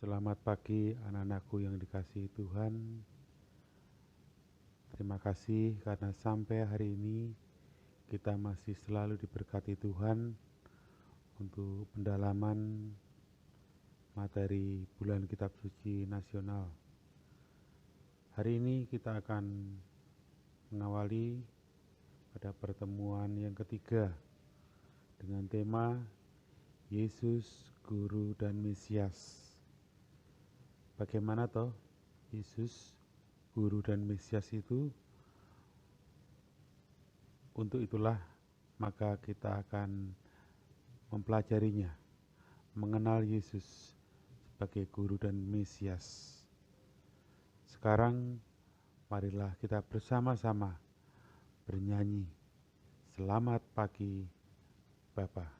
Selamat pagi anak-anakku yang dikasihi Tuhan. Terima kasih karena sampai hari ini kita masih selalu diberkati Tuhan untuk pendalaman materi bulan Kitab Suci Nasional. Hari ini kita akan mengawali pada pertemuan yang ketiga dengan tema Yesus, Guru dan Mesias. Bagaimana toh Yesus, Guru dan Mesias itu? Untuk itulah maka kita akan mempelajarinya, mengenal Yesus sebagai Guru dan Mesias. Sekarang marilah kita bersama-sama bernyanyi Selamat Pagi Bapa.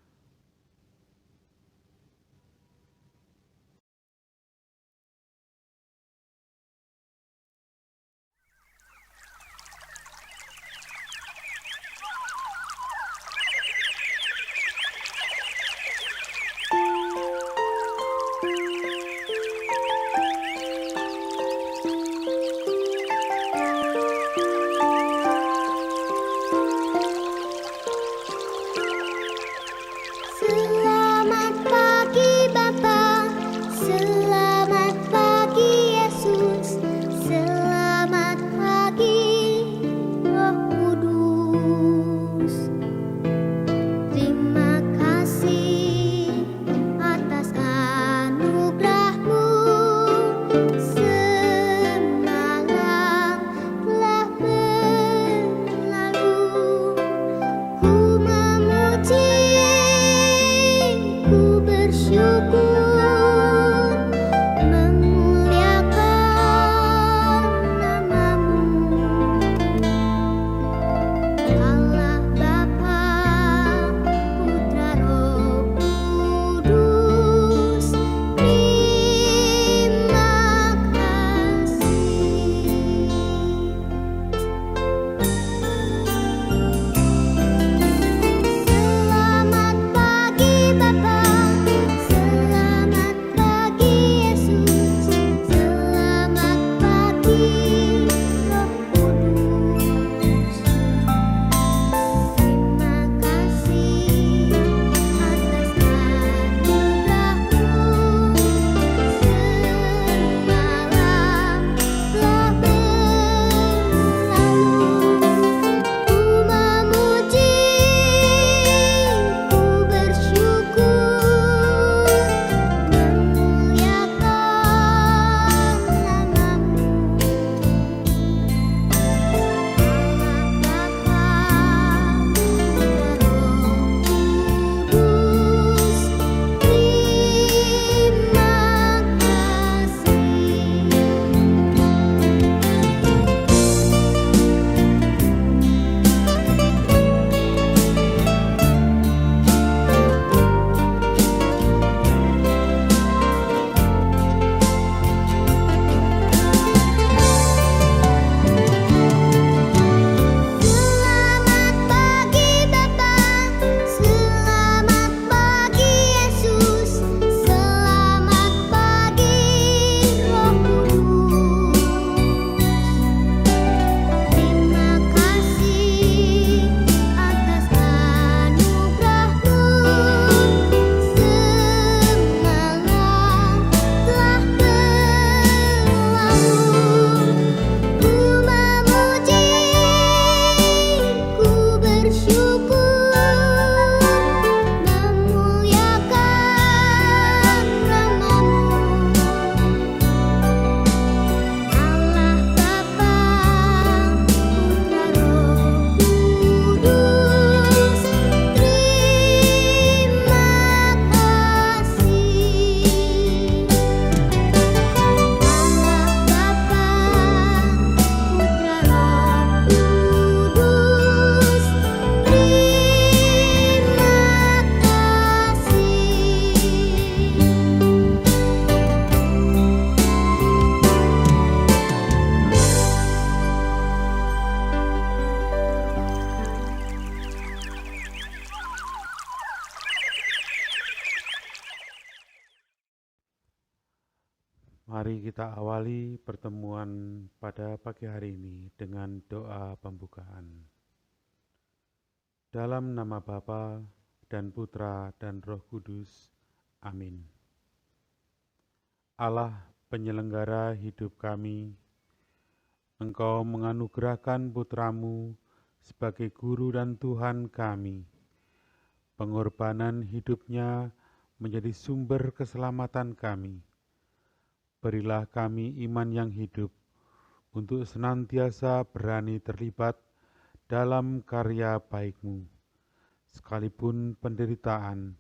Mari kita awali pertemuan pada pagi hari ini dengan doa pembukaan. Dalam nama Bapa dan Putra dan Roh Kudus. Amin. Allah penyelenggara hidup kami, Engkau menganugerahkan putramu sebagai guru dan Tuhan kami. Pengorbanan hidupnya menjadi sumber keselamatan kami. Berilah kami iman yang hidup untuk senantiasa berani terlibat dalam karya baik-Mu, sekalipun penderitaan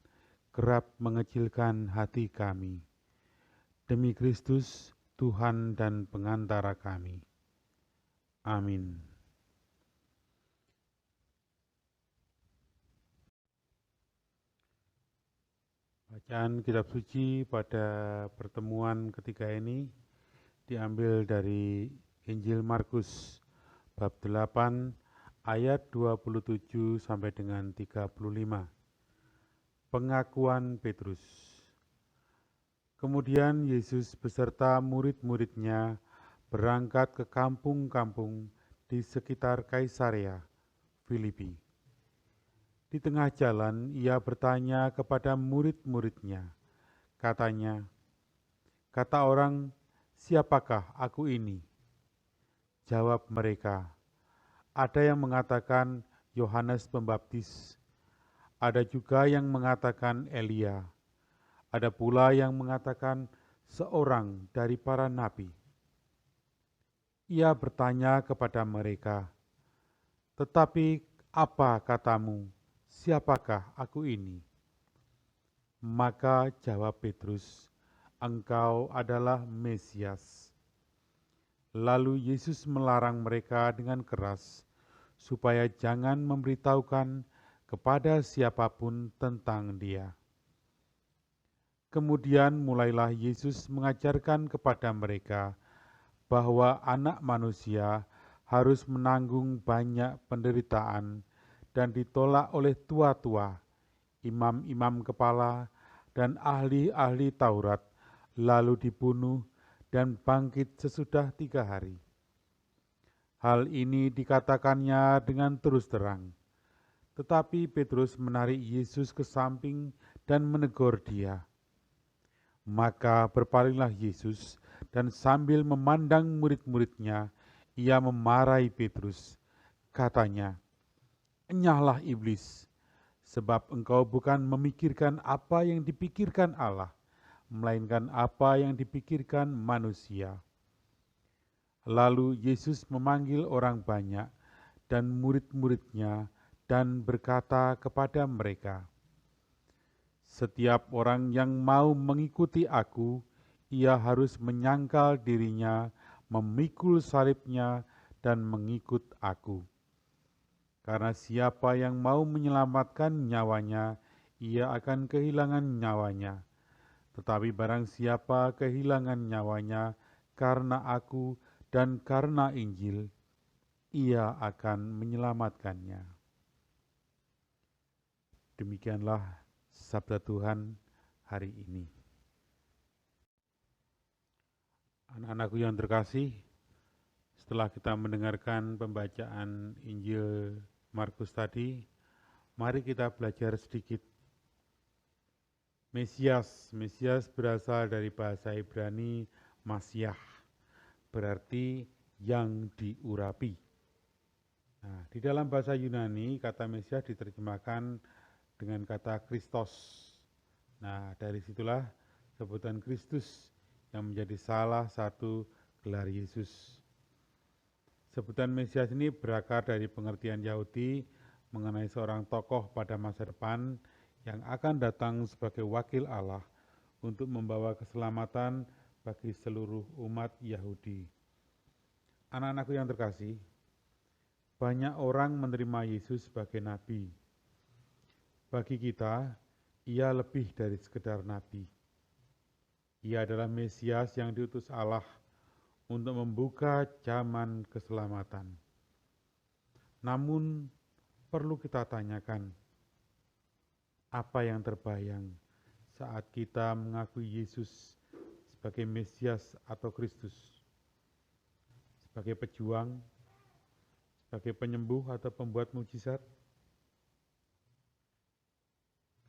kerap mengecilkan hati kami. Demi Kristus, Tuhan dan pengantara kami. Amin. Bacaan kitab suci pada pertemuan ketiga ini diambil dari Injil Markus bab 8 ayat 27 sampai dengan 35. Pengakuan Petrus. Kemudian Yesus beserta murid-muridnya berangkat ke kampung-kampung di sekitar Kaisarea Filipi. Di tengah jalan ia bertanya kepada murid-muridnya. Katanya, "Kata orang, siapakah aku ini?" Jawab mereka, "Ada yang mengatakan Yohanes Pembaptis, ada juga yang mengatakan Elia, ada pula yang mengatakan seorang dari para nabi." Ia bertanya kepada mereka, "Tetapi apa katamu? Siapakah aku ini?" Maka jawab Petrus, "Engkau adalah Mesias." Lalu Yesus melarang mereka dengan keras supaya jangan memberitahukan kepada siapapun tentang Dia. Kemudian mulailah Yesus mengajarkan kepada mereka bahwa Anak Manusia harus menanggung banyak penderitaan dan ditolak oleh tua-tua, imam-imam kepala, dan ahli-ahli Taurat, lalu dibunuh dan bangkit sesudah 3 hari. Hal ini dikatakannya dengan terus terang. Tetapi Petrus menarik Yesus ke samping dan menegur dia. Maka berpalinglah Yesus dan sambil memandang murid-muridnya, ia memarahi Petrus. Katanya, "Enyahlah iblis, sebab engkau bukan memikirkan apa yang dipikirkan Allah, melainkan apa yang dipikirkan manusia." Lalu Yesus memanggil orang banyak dan murid-muridnya dan berkata kepada mereka, "Setiap orang yang mau mengikuti aku, ia harus menyangkal dirinya, memikul salibnya, dan mengikut aku. Karena siapa yang mau menyelamatkan nyawanya, ia akan kehilangan nyawanya. Tetapi barang siapa kehilangan nyawanya karena aku dan karena Injil, ia akan menyelamatkannya." Demikianlah sabda Tuhan hari ini. Anak-anakku yang terkasih, setelah kita mendengarkan pembacaan Injil Markus tadi, mari kita belajar sedikit. Mesias berasal dari bahasa Ibrani Masyah, berarti yang diurapi. Nah, di dalam bahasa Yunani, kata Mesias diterjemahkan dengan kata Kristos. Nah, dari situlah sebutan Kristus yang menjadi salah satu gelar Yesus. Sebutan Mesias ini berakar dari pengertian Yahudi mengenai seorang tokoh pada masa depan yang akan datang sebagai wakil Allah untuk membawa keselamatan bagi seluruh umat Yahudi. Anak-anakku yang terkasih, banyak orang menerima Yesus sebagai nabi. Bagi kita, ia lebih dari sekedar nabi. Ia adalah Mesias yang diutus Allah untuk membuka zaman keselamatan. Namun, perlu kita tanyakan, apa yang terbayang saat kita mengakui Yesus sebagai Mesias atau Kristus, sebagai pejuang, sebagai penyembuh atau pembuat mujizat.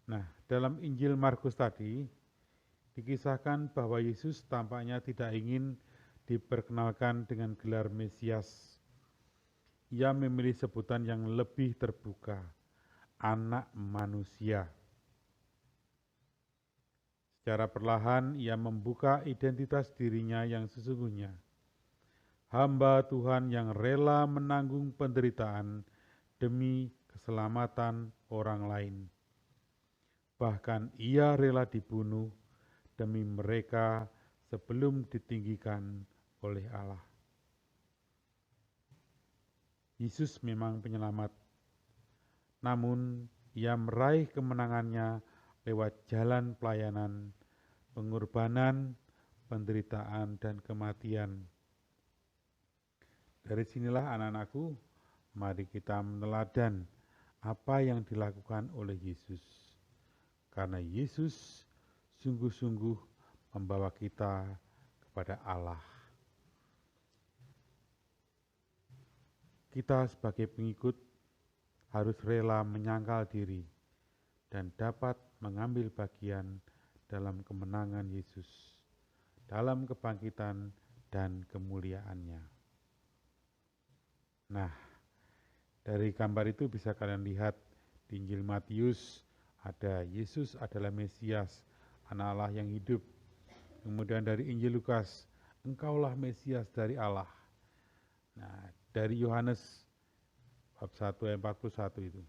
Nah, dalam Injil Markus tadi dikisahkan bahwa Yesus tampaknya tidak ingin diperkenalkan dengan gelar Mesias. Ia memilih sebutan yang lebih terbuka, Anak Manusia. Secara perlahan ia membuka identitas dirinya yang sesungguhnya. Hamba Tuhan yang rela menanggung penderitaan demi keselamatan orang lain. Bahkan ia rela dibunuh demi mereka sebelum ditinggikan oleh Allah. Yesus memang penyelamat, namun ia meraih kemenangannya lewat jalan pelayanan, pengorbanan, penderitaan, dan kematian. Dari sinilah anak-anakku, mari kita meneladan apa yang dilakukan oleh Yesus. Karena Yesus sungguh-sungguh membawa kita kepada Allah. Kita sebagai pengikut harus rela menyangkal diri dan dapat mengambil bagian dalam kemenangan Yesus, dalam kebangkitan dan kemuliaannya. Nah, dari gambar itu bisa kalian lihat di Injil Matius ada Yesus adalah Mesias, Anak Allah yang hidup. Kemudian dari Injil Lukas, Engkaulah Mesias dari Allah. Nah, dari Yohanes bab 1 ayat 41 itu.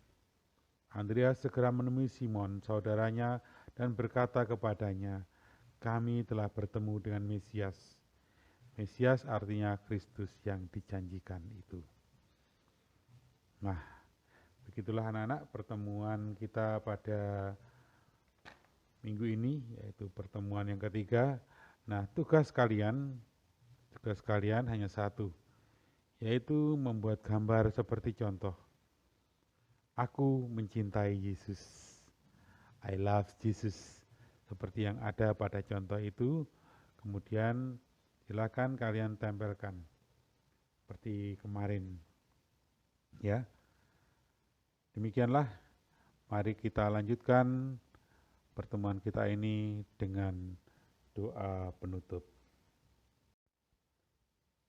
Andreas segera menemui Simon, saudaranya, dan berkata kepadanya, kami telah bertemu dengan Mesias. Mesias artinya Kristus yang dijanjikan itu. Nah, begitulah anak-anak pertemuan kita pada minggu ini, yaitu pertemuan yang ketiga. Nah, tugas kalian hanya satu, yaitu membuat gambar seperti contoh. Aku mencintai Yesus. I love Jesus. Seperti yang ada pada contoh itu, kemudian silakan kalian tempelkan seperti kemarin. Ya. Demikianlah, mari kita lanjutkan pertemuan kita ini dengan doa penutup.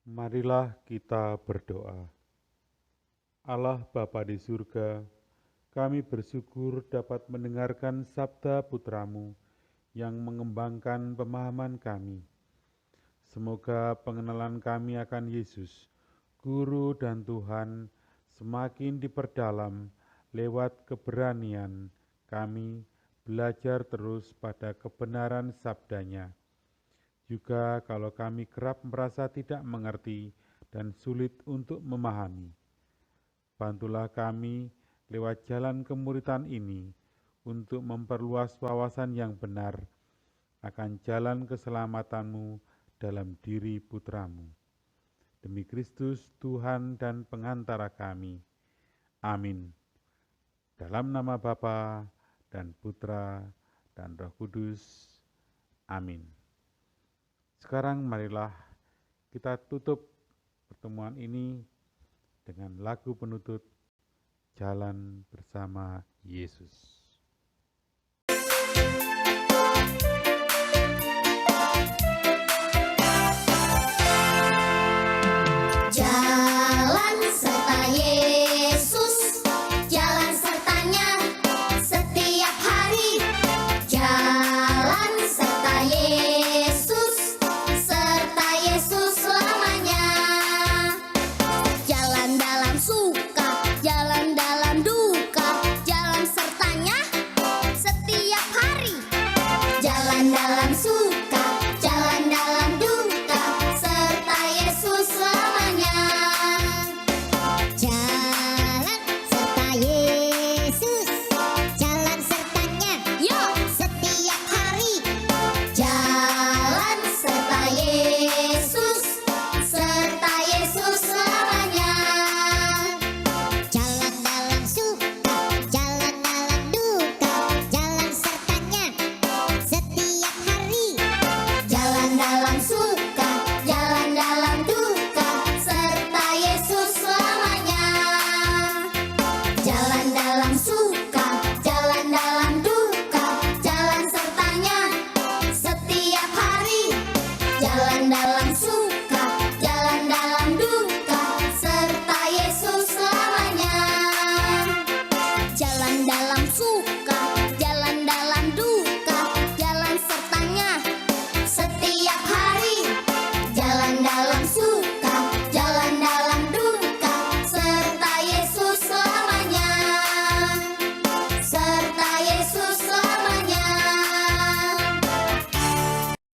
Marilah kita berdoa. Allah Bapa di surga, kami bersyukur dapat mendengarkan sabda putra-Mu yang mengembangkan pemahaman kami. Semoga pengenalan kami akan Yesus, Guru dan Tuhan, semakin diperdalam lewat keberanian kami belajar terus pada kebenaran sabdanya. Juga kalau kami kerap merasa tidak mengerti dan sulit untuk memahami, bantulah kami lewat jalan kemuritan ini untuk memperluas wawasan yang benar akan jalan keselamatan-Mu dalam diri putra-Mu. Demi Kristus Tuhan dan pengantara kami. Amin. Dalam nama Bapa dan Putra dan Roh Kudus. Amin. Sekarang marilah kita tutup pertemuan ini dengan lagu penutup Jalan Bersama Yesus.